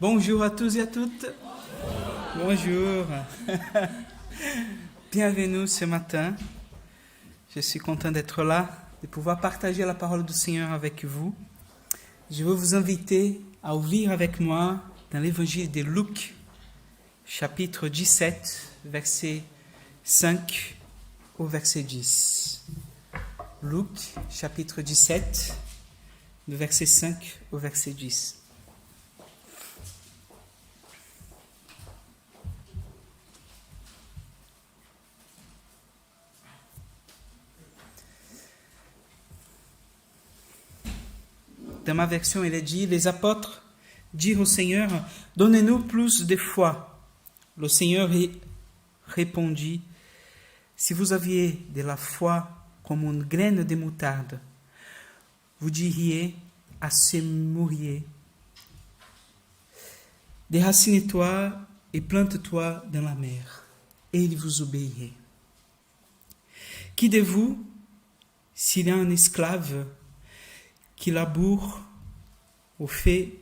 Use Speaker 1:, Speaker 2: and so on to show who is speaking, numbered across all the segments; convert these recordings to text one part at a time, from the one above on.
Speaker 1: Bonjour à tous et à toutes. Bonjour. Bienvenue ce matin. Je suis content d'être là, de pouvoir partager la parole du Seigneur avec vous. Je veux vous inviter à ouvrir avec moi dans l'évangile de Luc, chapitre 17, verset 5 au verset 10. Luc, chapitre 17, du verset 5 au verset 10. Dans ma version, il est dit, les apôtres dirent au Seigneur, donnez-nous plus de foi. Le Seigneur répondit, si vous aviez de la foi comme une graine de moutarde, vous diriez à ce mûrier, déracine-toi et plante-toi dans la mer, et il vous obéirait. Qui de vous, s'il a un esclave qui laboure ou fait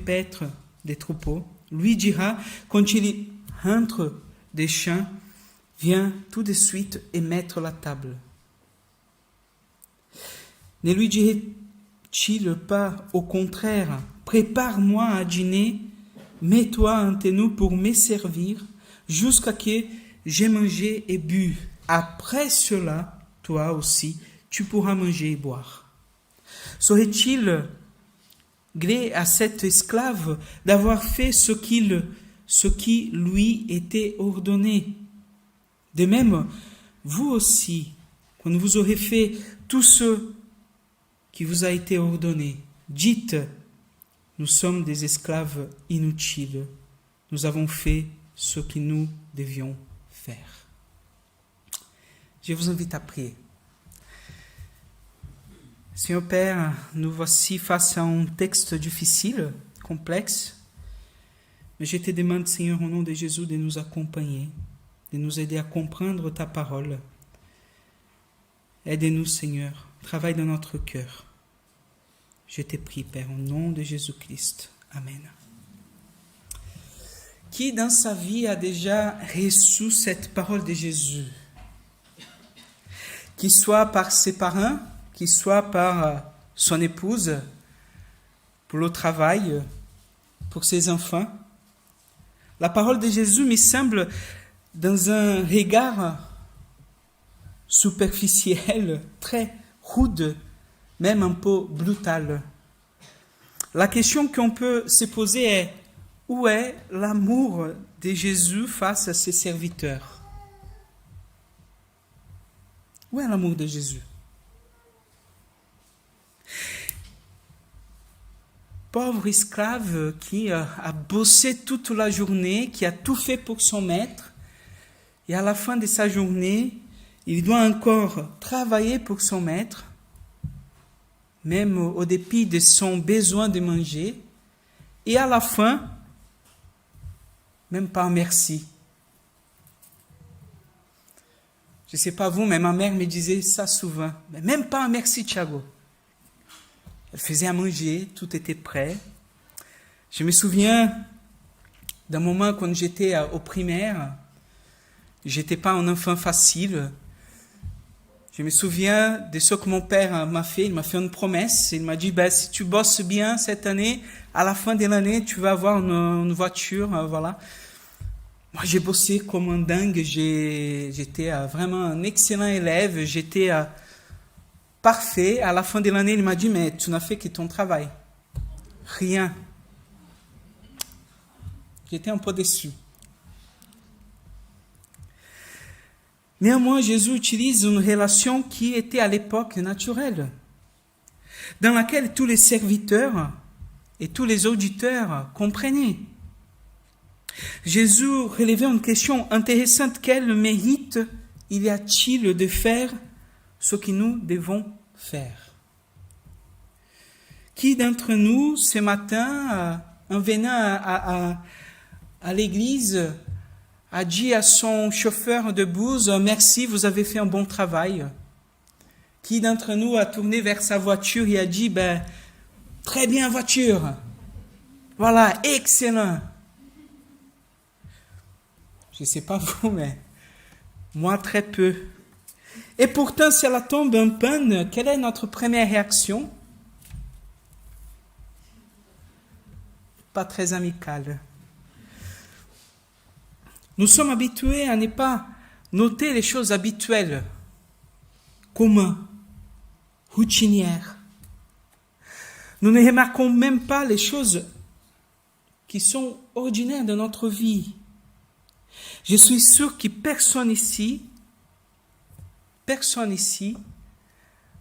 Speaker 1: paître des troupeaux, lui dira, quand il entre des champs, viens tout de suite et mettre la table. Ne lui dirait-il pas, au contraire, prépare-moi à dîner, mets-toi entre nous pour me servir, jusqu'à ce que j'ai mangé et bu. Après cela, toi aussi, tu pourras manger et boire. Serait-il gré à cet esclave d'avoir fait ce qui lui était ordonné? De même, vous aussi, quand vous aurez fait tout ce qui vous a été ordonné, dites, nous sommes des esclaves inutiles, nous avons fait ce que nous devions faire. Je vous invite à prier. Seigneur Père, nous voici face à un texte difficile, complexe, mais je te demande, Seigneur, au nom de Jésus, de nous accompagner, de nous aider à comprendre ta parole. Aide-nous, Seigneur, travaille dans notre cœur. Je te prie, Père, au nom de Jésus-Christ. Amen. Qui dans sa vie a déjà reçu cette parole de Jésus? Qu'il soit par ses parents, qu'il soit par son épouse, pour le travail, pour ses enfants. La parole de Jésus me semble dans un regard superficiel, très rude, même un peu brutal. La question qu'on peut se poser est, où est l'amour de Jésus face à ses serviteurs? Où est l'amour de Jésus? Pauvre esclave qui a bossé toute la journée, qui a tout fait pour son maître, et à la fin de sa journée, il doit encore travailler pour son maître, même au dépit de son besoin de manger, et à la fin, même pas un merci. Je ne sais pas vous, mais ma mère me disait ça souvent, mais même pas un merci, Thiago. Elle faisait à manger, tout était prêt. Je me souviens d'un moment quand j'étais au primaire, j'étais pas un enfant facile. Je me souviens de ce que mon père m'a fait. Il m'a fait une promesse. Il m'a dit, si tu bosses bien cette année, à la fin de l'année, tu vas avoir une voiture. Voilà. Moi, j'ai bossé comme un dingue. J'étais vraiment un excellent élève. J'étais parfait. À la fin de l'année, il m'a dit, mais tu n'as fait que ton travail. Rien. J'étais un peu déçu. Néanmoins, Jésus utilise une relation qui était à l'époque naturelle, dans laquelle tous les serviteurs et tous les auditeurs comprenaient. Jésus relevait une question intéressante. Quel mérite y a-t-il de faire ce que nous devons faire? Qui d'entre nous, ce matin, en venant à l'église, a dit à son chauffeur de bus, merci, vous avez fait un bon travail? Qui d'entre nous a tourné vers sa voiture et a dit, très bien voiture, Voilà, excellent. Je ne sais pas vous, mais moi très peu. Et pourtant, si elle tombe en panne, quelle est notre première réaction? Pas très amicale. Nous sommes habitués à ne pas noter les choses habituelles, communes, routinières. Nous ne remarquons même pas les choses qui sont ordinaires de notre vie. Je suis sûr que personne ici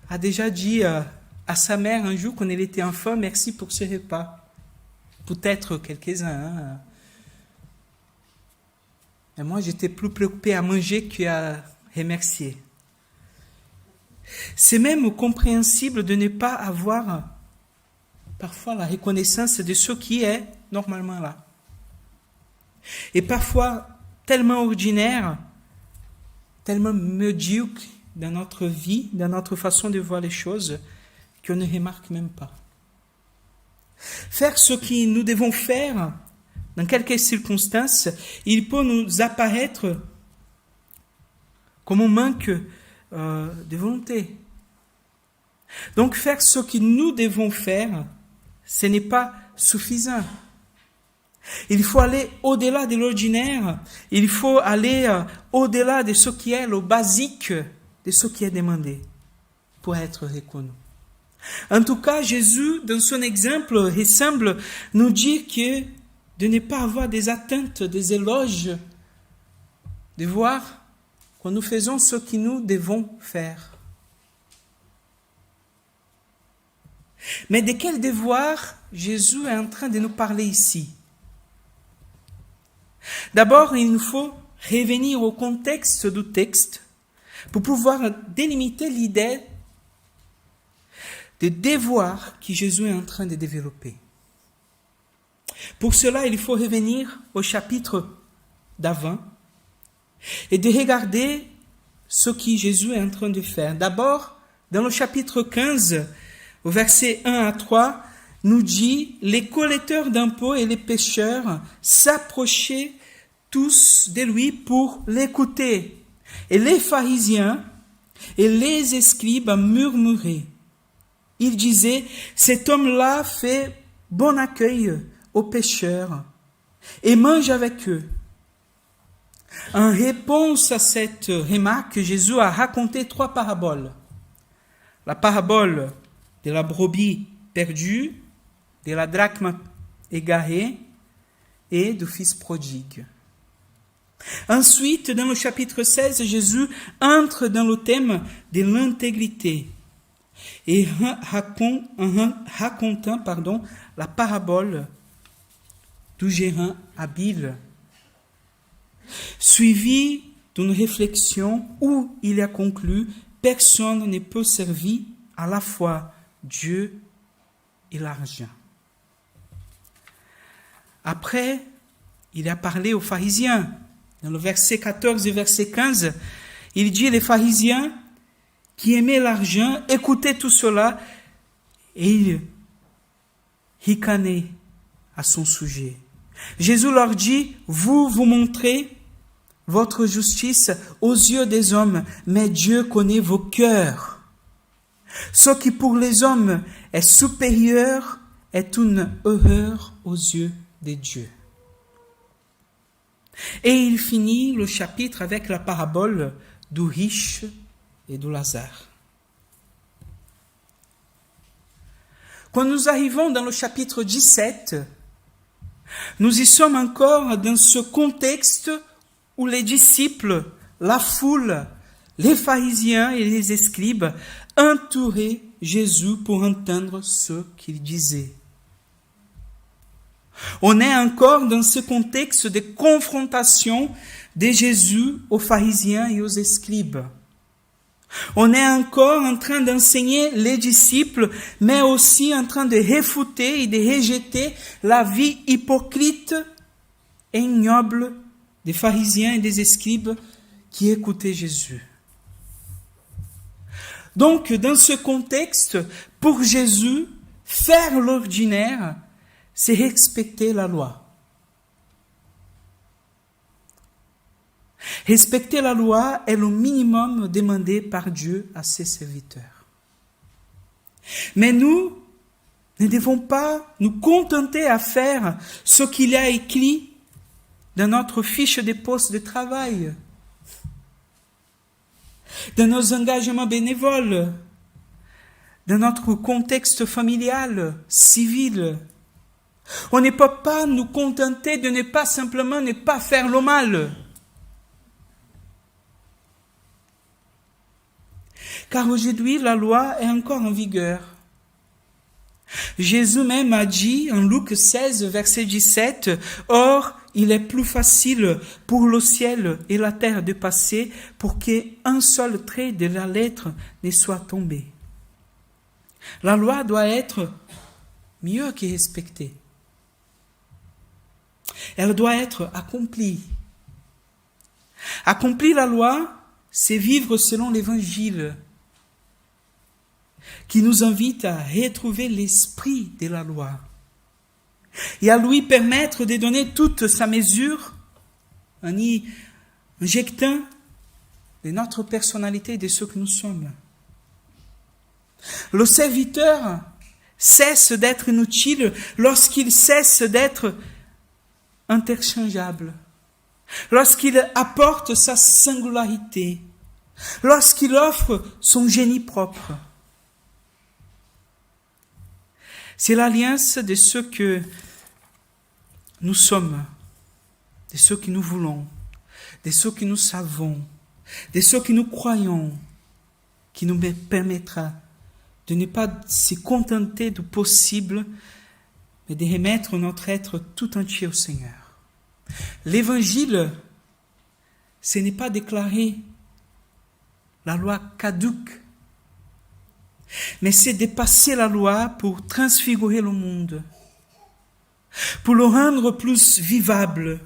Speaker 1: a déjà dit à sa mère un jour quand elle était enfant, merci pour ce repas. Peut-être quelques-uns. Mais moi, j'étais plus préoccupé à manger qu'à remercier. C'est même compréhensible de ne pas avoir parfois la reconnaissance de ce qui est normalement là. Et parfois, tellement ordinaire, tellement médiocre dans notre vie, dans notre façon de voir les choses, qu'on ne remarque même pas. Faire ce que nous devons faire, dans quelques circonstances, il peut nous apparaître comme un manque de volonté. Donc faire ce que nous devons faire, ce n'est pas suffisant. Il faut aller au-delà de l'ordinaire, il faut aller au-delà de ce qui est le basique, de ce qui est demandé pour être reconnu. En tout cas, Jésus, dans son exemple, ressemble nous dire que de ne pas avoir des attentes, des éloges, de voir que nous faisons ce que nous devons faire. Mais de quel devoir Jésus est en train de nous parler ici? D'abord, il nous faut revenir au contexte du texte pour pouvoir délimiter l'idée de devoir que Jésus est en train de développer. Pour cela, il faut revenir au chapitre d'avant et de regarder ce que Jésus est en train de faire. D'abord, dans le chapitre 15, au verset 1 à 3, nous dit « Les collecteurs d'impôts et les pécheurs s'approchaient tous de lui pour l'écouter. Et les pharisiens et les scribes murmuraient. Ils disaient, cet homme-là fait bon accueil aux pécheurs et mange avec eux. En réponse à cette remarque, Jésus a raconté 3 paraboles. La parabole de la brebis perdue, de la drachme égarée et du fils prodigue. Ensuite, dans le chapitre 16, Jésus entre dans le thème de l'intégrité et racontant la parabole du gérant habile, suivi d'une réflexion où il a conclu « Personne ne peut servir à la fois Dieu et l'argent ». Après, il a parlé aux pharisiens. Dans le verset 14 et verset 15, il dit « Les pharisiens qui aimaient l'argent écoutaient tout cela et ils ricanaient à son sujet. Jésus leur dit « Vous montrez votre justice aux yeux des hommes, mais Dieu connaît vos cœurs. Ce qui pour les hommes est supérieur est une horreur aux yeux de Dieu. » Et il finit le chapitre avec la parabole du riche et du Lazare. Quand nous arrivons dans le chapitre 17, nous y sommes encore dans ce contexte où les disciples, la foule, les pharisiens et les scribes entouraient Jésus pour entendre ce qu'il disait. On est encore dans ce contexte de confrontation de Jésus aux pharisiens et aux scribes. On est encore en train d'enseigner les disciples, mais aussi en train de réfuter et de rejeter la vie hypocrite et ignoble des pharisiens et des scribes qui écoutaient Jésus. Donc, dans ce contexte, pour Jésus, faire l'ordinaire, c'est respecter la loi. Respecter la loi est le minimum demandé par Dieu à ses serviteurs. Mais nous ne devons pas nous contenter à faire ce qu'il a écrit dans notre fiche de poste de travail, dans nos engagements bénévoles, dans notre contexte familial, civil. On ne peut pas nous contenter de ne pas simplement ne pas faire le mal. Car aujourd'hui, la loi est encore en vigueur. Jésus même a dit en Luc 16, verset 17, « Or, il est plus facile pour le ciel et la terre de passer pour qu'un seul trait de la lettre ne soit tombé. » La loi doit être mieux que respectée. Elle doit être accomplie. Accomplir la loi, c'est vivre selon l'Évangile, qui nous invite à retrouver l'esprit de la loi et à lui permettre de donner toute sa mesure en y injectant de notre personnalité et de ce que nous sommes. Le serviteur cesse d'être inutile lorsqu'il cesse d'être interchangeable, lorsqu'il apporte sa singularité, lorsqu'il offre son génie propre. C'est l'alliance de ce que nous sommes, de ce que nous voulons, de ce que nous savons, de ce que nous croyons, qui nous permettra de ne pas se contenter du possible, mais de remettre notre être tout entier au Seigneur. L'évangile, ce n'est pas déclarer la loi caduque, mais c'est dépasser la loi pour transfigurer le monde, pour le rendre plus vivable.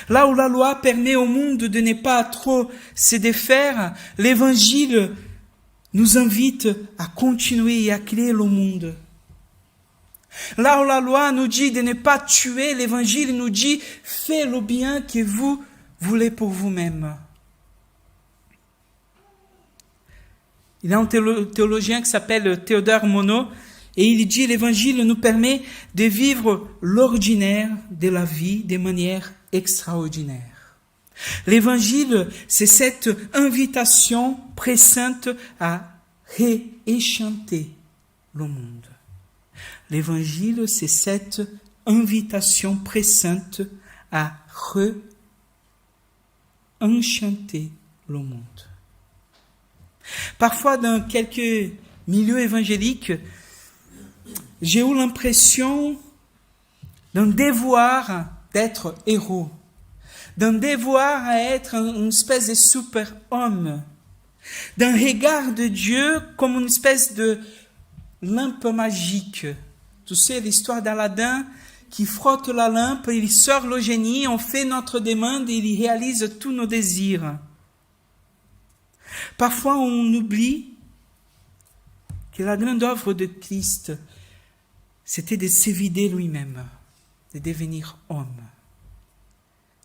Speaker 1: Là où la loi permet au monde de ne pas trop se défaire, l'Évangile nous invite à continuer et à créer le monde. Là où la loi nous dit de ne pas tuer, l'Évangile nous dit « Faites le bien que vous voulez pour vous-même ». Il y a un théologien qui s'appelle Théodore Monod et il dit « L'Évangile nous permet de vivre l'ordinaire de la vie de manière extraordinaire. » L'Évangile, c'est cette invitation pressante à réenchanter le monde. L'Évangile, c'est cette invitation pressante à re-enchanter le monde. Parfois, dans quelques milieux évangéliques, j'ai eu l'impression d'un devoir d'être héros, d'un devoir à être une espèce de super-homme, d'un regard de Dieu comme une espèce de lampe magique. Tu sais, l'histoire d'Aladin qui frotte la lampe, il sort le génie, on fait notre demande et il réalise tous nos désirs. Parfois, on oublie que la grande œuvre de Christ, c'était de s'évider lui-même, de devenir homme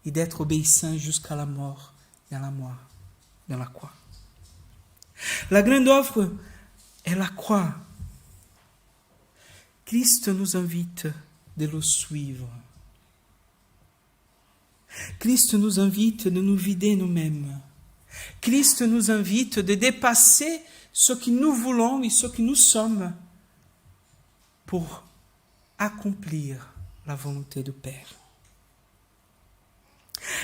Speaker 1: et d'être obéissant jusqu'à la mort dans la croix. La grande œuvre est la croix. Christ nous invite de le suivre. Christ nous invite de nous vider nous-mêmes. Christ nous invite de dépasser ce que nous voulons et ce que nous sommes pour accomplir la volonté du Père.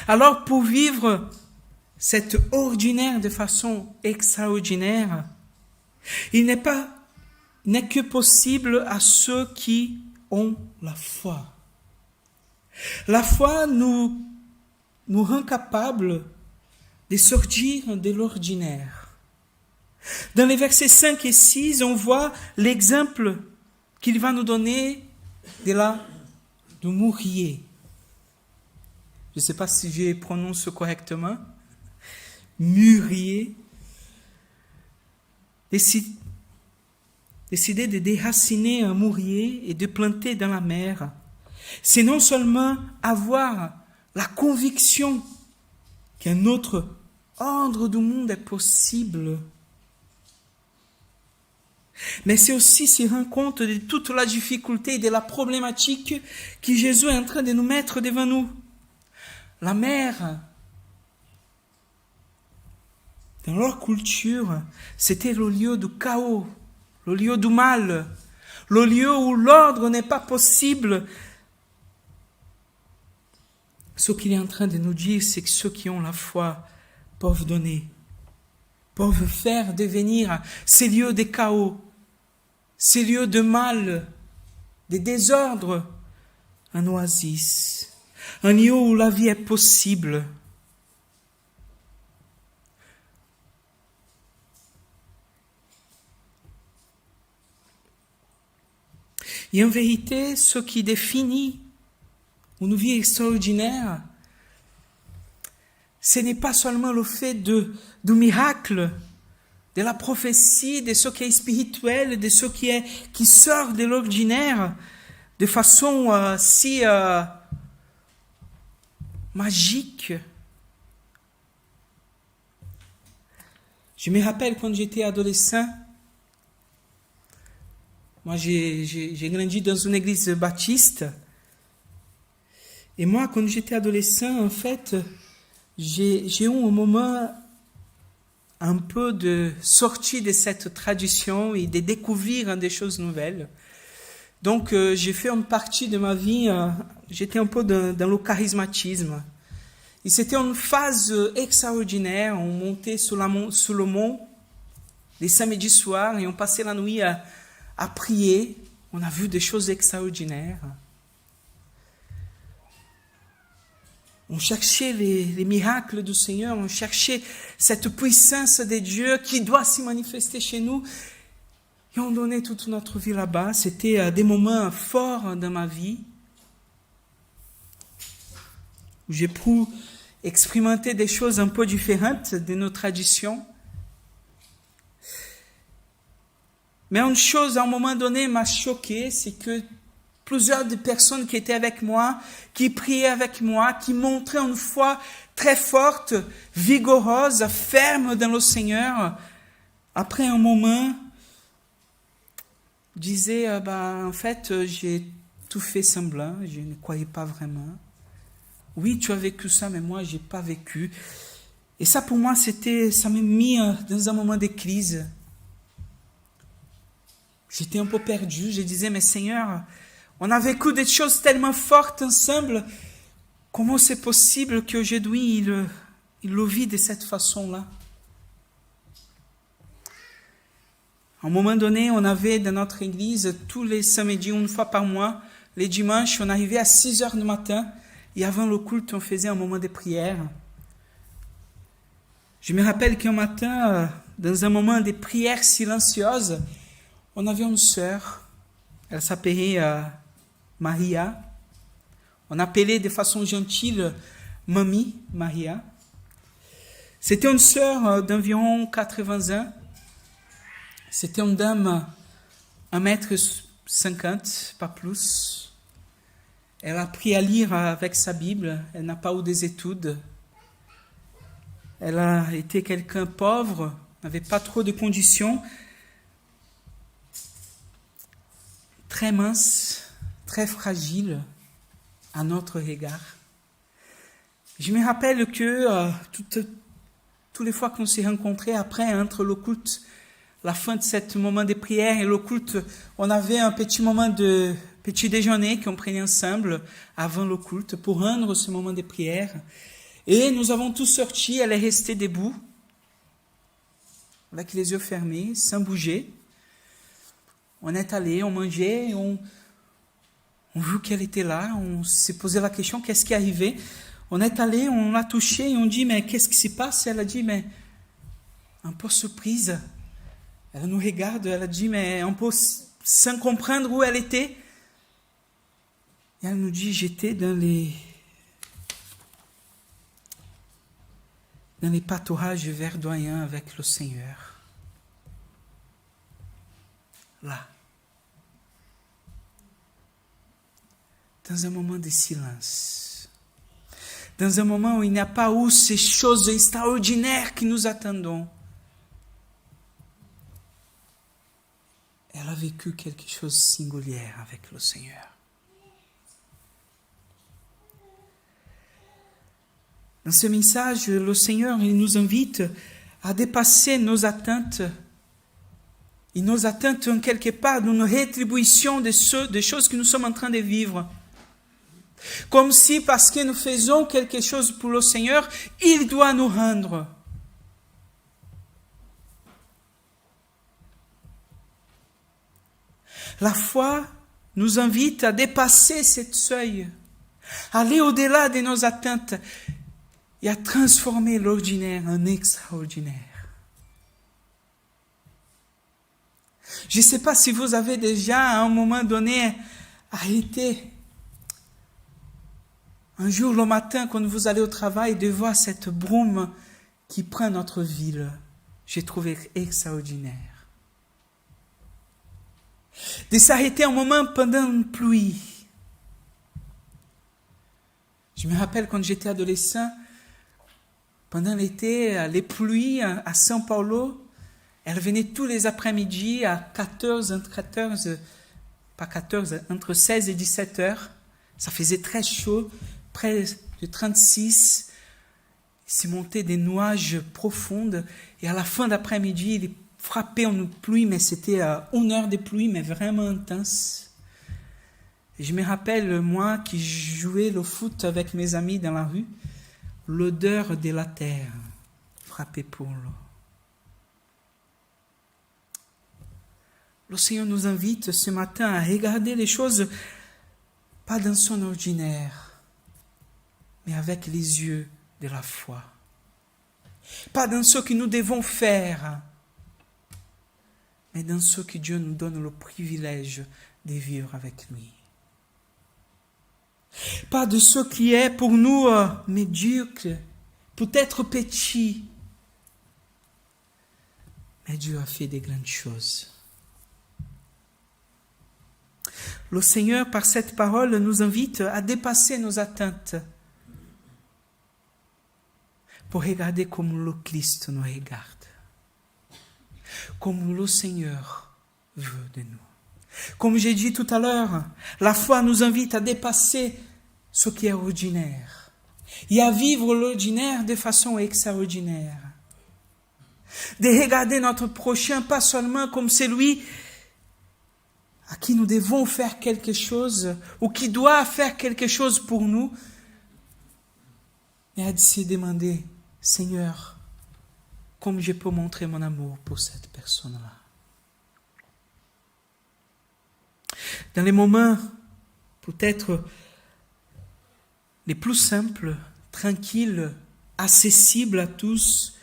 Speaker 1: Alors, pour vivre cet ordinaire de façon extraordinaire, il n'est que possible à ceux qui ont la foi. La foi nous rend capables de sortir de l'ordinaire. Dans les versets 5 et 6, on voit l'exemple qu'il va nous donner du mûrier. Je ne sais pas si je prononce correctement. Mûrier. Et décider de déraciner un mûrier et de planter dans la mer. C'est non seulement avoir la conviction qu'un autre ordre du monde est possible, mais c'est aussi se rendre compte de toute la difficulté et de la problématique que Jésus est en train de nous mettre devant nous. La mer, dans leur culture, c'était le lieu du chaos, le lieu du mal, le lieu où l'ordre n'est pas possible. Ce qu'il est en train de nous dire, c'est que ceux qui ont la foi peuvent donner, peuvent faire devenir ces lieux de chaos, ces lieux de mal, de désordre, un oasis, un lieu où la vie est possible. Et en vérité, ce qui définit une vie extraordinaire, ce n'est pas seulement le fait du miracle, de la prophétie, de ce qui est spirituel, de ce qui sort de l'ordinaire, de façon si magique. Je me rappelle quand j'étais adolescent, moi j'ai grandi dans une église baptiste, et moi quand j'étais adolescent, en fait, j'ai eu un moment un peu de sortie de cette tradition et de découvrir des choses nouvelles. Donc j'ai fait une partie de ma vie, j'étais un peu dans le charismatisme. Et c'était une phase extraordinaire. On montait sur le mont les samedis soirs et on passait la nuit à prier. On a vu des choses extraordinaires. On cherchait les miracles du Seigneur, on cherchait cette puissance de Dieu qui doit s'y manifester chez nous. Et on donnait toute notre vie là-bas. C'était des moments forts dans ma vie où j'ai pu expérimenter des choses un peu différentes de nos traditions. Mais une chose, à un moment donné, m'a choqué, c'est que plusieurs des personnes qui étaient avec moi, qui priaient avec moi, qui montraient une foi très forte, vigoureuse, ferme dans le Seigneur, après un moment, disaient, en fait, j'ai tout fait semblant, je ne croyais pas vraiment. Oui, tu as vécu ça, mais moi, je n'ai pas vécu. Et ça, pour moi, ça m'a mis dans un moment de crise. J'étais un peu perdu, je disais, mais Seigneur, on a vécu des choses tellement fortes ensemble. Comment c'est possible qu'aujourd'hui, il le vit de cette façon-là? À un moment donné, on avait dans notre église, tous les samedis, une fois par mois, les dimanches, on arrivait à 6 heures du matin, et avant le culte, on faisait un moment de prière. Je me rappelle qu'un matin, dans un moment de prière silencieuse, on avait une sœur, elle s'appelait Maria. On appelait de façon gentille Mamie Maria. C'était une sœur d'environ 80 ans. C'était une dame 1m50, pas plus. Elle a appris à lire avec sa Bible. Elle n'a pas eu des études. Elle a été quelqu'un pauvre, n'avait pas trop de conditions. Très mince, très fragile à notre regard. Je me rappelle que toutes les fois qu'on s'est rencontrés après, entre le culte, la fin de ce moment de prière et le culte, on avait un petit moment de petit déjeuner qu'on prenait ensemble avant le culte pour rendre ce moment de prière. Et nous avons tous sorti, elle est restée debout, avec les yeux fermés, sans bouger. On est allé, on mangeait, on vu qu'elle était là, on s'est posé la question, qu'est-ce qui est arrivé? On est allé, on l'a touchée et on dit, mais qu'est-ce qui se passe? Elle a dit, mais un peu surprise. Elle nous regarde, elle a dit, mais un peu sans comprendre où elle était. Et elle nous dit, j'étais dans les pâturages verdoyants avec le Seigneur. là. Dans un moment de silence. Dans un moment où il n'y a pas eu ces choses extraordinaires que nous attendons. Elle a vécu quelque chose de singulier avec le Seigneur. Dans ce message, le Seigneur il nous invite à dépasser nos attentes. Et nos attentes, en quelque part, d'une rétribution des choses que nous sommes en train de vivre. Comme si, parce que nous faisons quelque chose pour le Seigneur, il doit nous rendre. La foi nous invite à dépasser ce seuil, à aller au-delà de nos attentes et à transformer l'ordinaire en extraordinaire. Je ne sais pas si vous avez déjà, à un moment donné, arrêté, un jour le matin, quand vous allez au travail, de voir cette brume qui prend notre ville. J'ai trouvé extraordinaire. De s'arrêter un moment pendant une pluie. Je me rappelle quand j'étais adolescent, pendant l'été, les pluies à São Paulo, elles venaient tous les après-midi à entre 16 et 17 heures. Ça faisait très chaud, près de 36. Il s'est monté des nuages profonds. Et à la fin d'après-midi, il frappait en pluie, mais c'était 1 heure de pluie, mais vraiment intense. Et je me rappelle, moi, qui jouais le foot avec mes amis dans la rue, l'odeur de la terre frappait pour l'eau. Le Seigneur nous invite ce matin à regarder les choses pas dans son ordinaire, mais avec les yeux de la foi. Pas dans ce que nous devons faire, mais dans ce que Dieu nous donne le privilège de vivre avec lui. Pas de ce qui est pour nous médiocre, peut-être petit, mais Dieu a fait des grandes choses. Le Seigneur, par cette parole, nous invite à dépasser nos attentes pour regarder comme le Christ nous regarde, comme le Seigneur veut de nous. Comme j'ai dit tout à l'heure, la foi nous invite à dépasser ce qui est ordinaire et à vivre l'ordinaire de façon extraordinaire. De regarder notre prochain pas seulement comme celui à qui nous devons faire quelque chose ou qui doit faire quelque chose pour nous, mais à se demander, Seigneur, comment je peux montrer mon amour pour cette personne-là? Dans les moments peut-être les plus simples, tranquilles, accessibles à tous,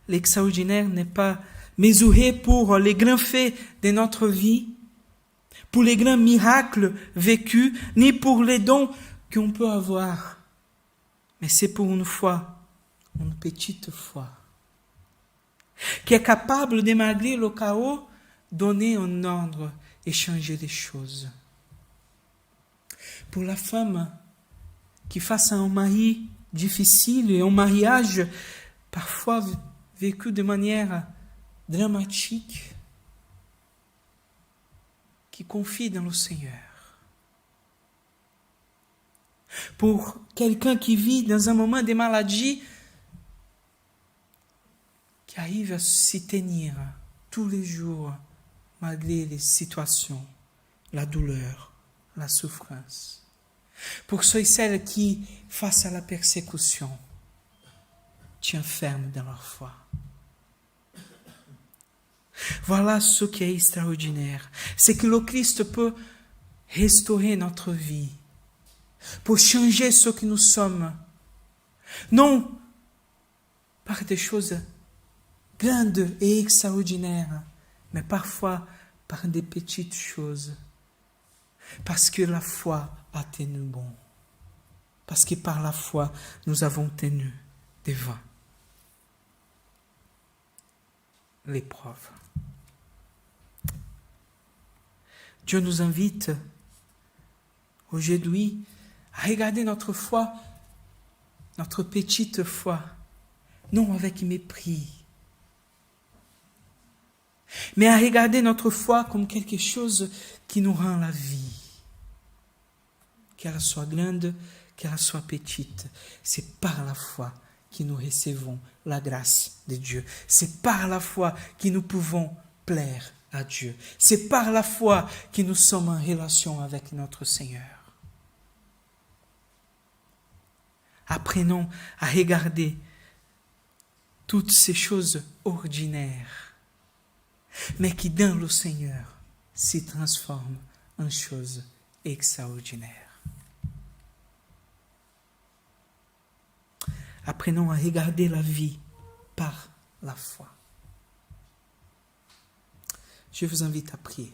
Speaker 1: l'extraordinaire n'est pas mesuré pour les grands faits de notre vie, pour les grands miracles vécus, ni pour les dons qu'on peut avoir. Mais c'est pour une foi, une petite foi, qui est capable de malgré le chaos, donner un ordre et changer les choses. Pour la femme qui face à un mari difficile et un mariage parfois vécu de manière dramatique, qui confie dans le Seigneur. Pour quelqu'un qui vit dans un moment de maladie, qui arrive à s'y tenir tous les jours, malgré les situations, la douleur, la souffrance. Pour ceux et celles qui, face à la persécution, tiennent ferme dans leur foi. Voilà ce qui est extraordinaire. C'est que le Christ peut restaurer notre vie, pour changer ce que nous sommes. Non par des choses grandes et extraordinaires, mais parfois par des petites choses. Parce que la foi a tenu bon. Parce que par la foi, nous avons tenu devant l'épreuve. Dieu nous invite aujourd'hui à regarder notre foi, notre petite foi, non avec mépris, mais à regarder notre foi comme quelque chose qui nous rend la vie. Qu'elle soit grande, qu'elle soit petite, c'est par la foi que nous recevons la grâce de Dieu. C'est par la foi que nous pouvons plaire à Dieu. C'est par la foi que nous sommes en relation avec notre Seigneur. Apprenons à regarder toutes ces choses ordinaires, mais qui dans le Seigneur se transforment en choses extraordinaires. Apprenons à regarder la vie par la foi. Je vous invite à prier.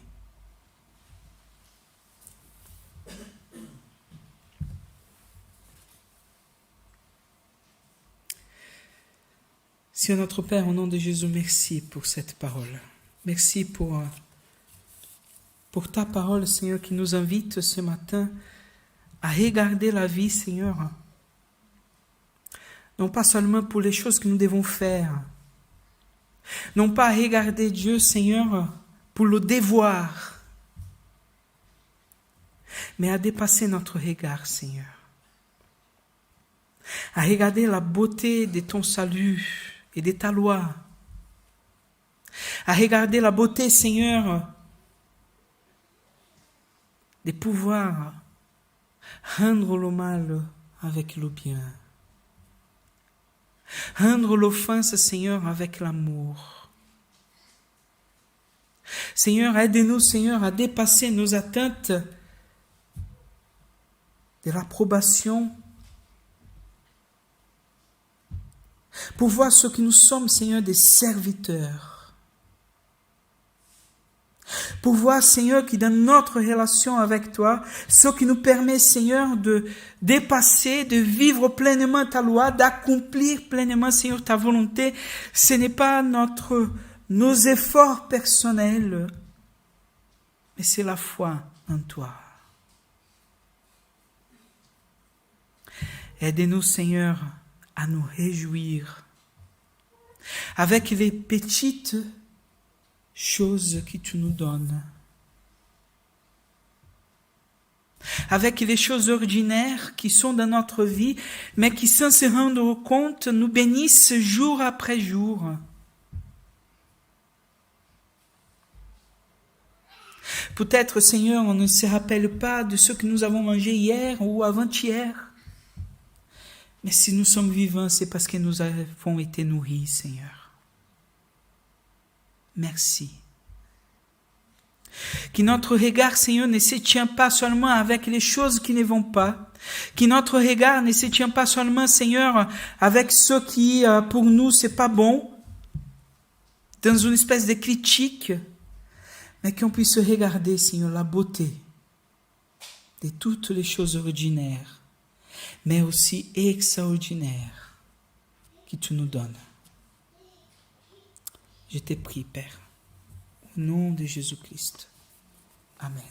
Speaker 1: Seigneur notre Père, au nom de Jésus, merci pour cette parole. Merci pour ta parole, Seigneur, qui nous invite ce matin à regarder la vie, Seigneur, non pas seulement pour les choses que nous devons faire, non pas à regarder Dieu, Seigneur, pour le devoir, mais à dépasser notre regard, Seigneur. À regarder la beauté de ton salut et de ta loi. À regarder la beauté, Seigneur, de pouvoir rendre le mal avec le bien. Rendre l'offense, Seigneur, avec l'amour. Seigneur, aide-nous, Seigneur, à dépasser nos attentes de l'approbation pour voir ce que nous sommes, Seigneur, des serviteurs. Pour voir, Seigneur, que dans notre relation avec toi, ce qui nous permet, Seigneur, de dépasser, de vivre pleinement ta loi, d'accomplir pleinement, Seigneur, ta volonté, ce n'est pas nos efforts personnels, mais c'est la foi en toi. Aide-nous, Seigneur, à nous réjouir avec les petites choses que tu nous donnes, avec les choses ordinaires qui sont dans notre vie, mais qui, sans se rendre compte, nous bénissent jour après jour. Peut-être, Seigneur, on ne se rappelle pas de ce que nous avons mangé hier ou avant-hier. Mais si nous sommes vivants, c'est parce que nous avons été nourris, Seigneur. Merci. Que notre regard, Seigneur, ne se tient pas seulement avec les choses qui ne vont pas. Que notre regard ne se tient pas seulement, Seigneur, avec ce qui, pour nous, c'est pas bon. Dans une espèce de critique. Mais qu'on puisse regarder, Seigneur, la beauté de toutes les choses ordinaires, mais aussi extraordinaires que tu nous donnes. Je te prie, Père, au nom de Jésus-Christ. Amen.